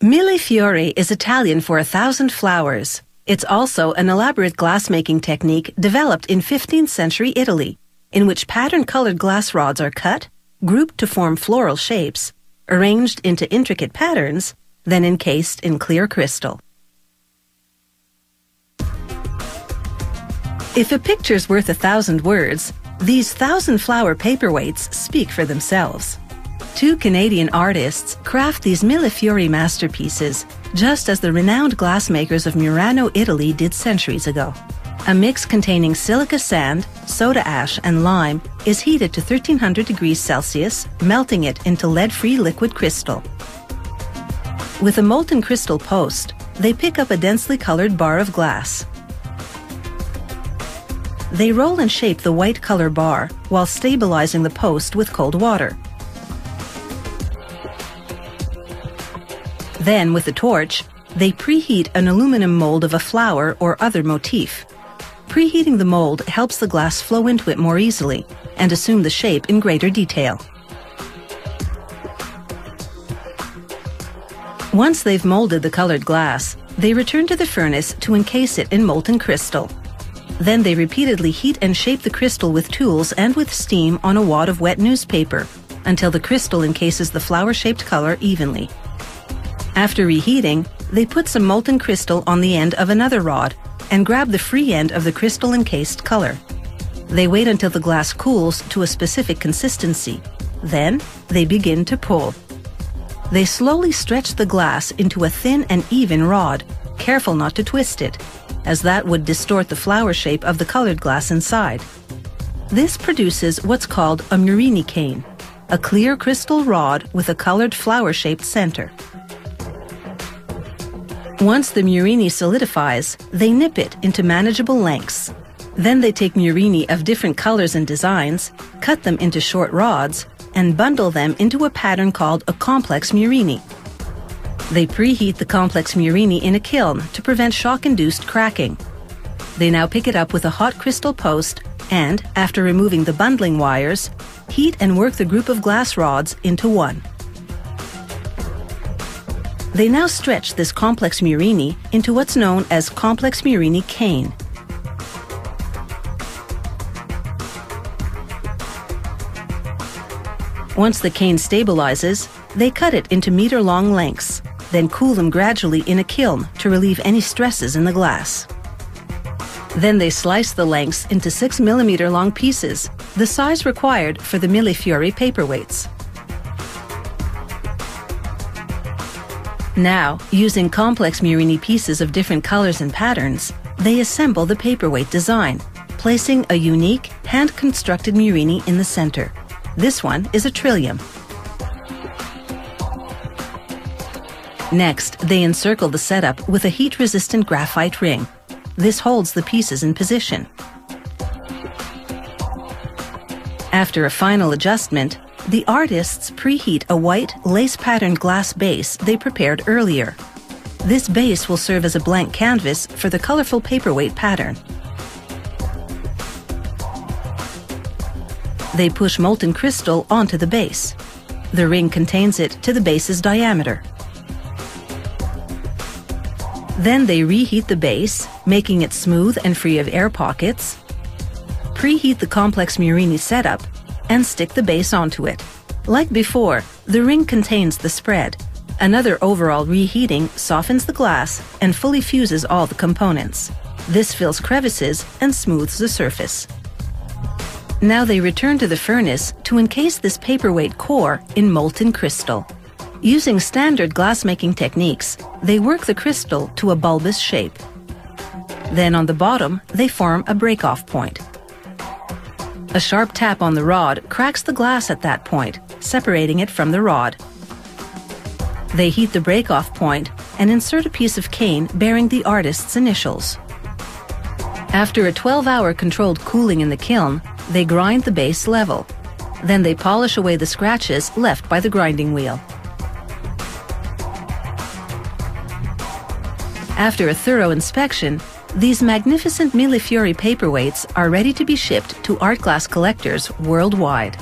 Millefiori is Italian for 1,000 flowers. It's also an elaborate glass-making technique developed in 15th century Italy, in which pattern-colored glass rods are cut, grouped to form floral shapes, arranged into intricate patterns, then encased in clear crystal. If a picture's worth 1,000 words, these 1,000-flower paperweights speak for themselves. Two Canadian artists craft these Millefiori masterpieces, just as the renowned glassmakers of Murano, Italy did centuries ago. A mix containing silica sand, soda ash, and lime is heated to 1300 degrees Celsius, melting it into lead-free liquid crystal. With a molten crystal post, they pick up a densely colored bar of glass. They roll and shape the white color bar while stabilizing the post with cold water. Then, with a torch, they preheat an aluminum mold of a flower or other motif. Preheating the mold helps the glass flow into it more easily and assume the shape in greater detail. Once they've molded the colored glass, they return to the furnace to encase it in molten crystal. Then they repeatedly heat and shape the crystal with tools and with steam on a wad of wet newspaper until the crystal encases the flower-shaped color evenly. After reheating, they put some molten crystal on the end of another rod and grab the free end of the crystal-encased color. They wait until the glass cools to a specific consistency. Then, they begin to pull. They slowly stretch the glass into a thin and even rod, careful not to twist it, as that would distort the flower shape of the colored glass inside. This produces what's called a Murini cane, a clear crystal rod with a colored flower-shaped center. Once the Murini solidifies, they nip it into manageable lengths. Then they take Murini of different colors and designs, cut them into short rods, and bundle them into a pattern called a complex Murini. They preheat the complex Murini in a kiln to prevent shock-induced cracking. They now pick it up with a hot crystal post and, after removing the bundling wires, heat and work the group of glass rods into one. They now stretch this complex Murini into what's known as complex Murini cane. Once the cane stabilizes, they cut it into meter-long lengths, then cool them gradually in a kiln to relieve any stresses in the glass. Then they slice the lengths into 6 mm long pieces, the size required for the Millefiori paperweights. Now, using complex Murini pieces of different colors and patterns, they assemble the paperweight design, placing a unique, hand-constructed Murini in the center. This one is a trillium. Next, they encircle the setup with a heat-resistant graphite ring. This holds the pieces in position. After a final adjustment, the artists preheat a white, lace-patterned glass base they prepared earlier. This base will serve as a blank canvas for the colorful paperweight pattern. They push molten crystal onto the base. The ring contains it to the base's diameter. Then they reheat the base, making it smooth and free of air pockets, preheat the complex Murini setup, and stick the base onto it. Like before, the ring contains the spread. Another overall reheating softens the glass and fully fuses all the components. This fills crevices and smooths the surface. Now they return to the furnace to encase this paperweight core in molten crystal. Using standard glass-making techniques, they work the crystal to a bulbous shape. Then on the bottom, they form a break-off point. A sharp tap on the rod cracks the glass at that point, separating it from the rod. They heat the break-off point and insert a piece of cane bearing the artist's initials. After a 12-hour controlled cooling in the kiln, they grind the base level. Then they polish away the scratches left by the grinding wheel. After a thorough inspection, these magnificent Millefiori paperweights are ready to be shipped to art glass collectors worldwide.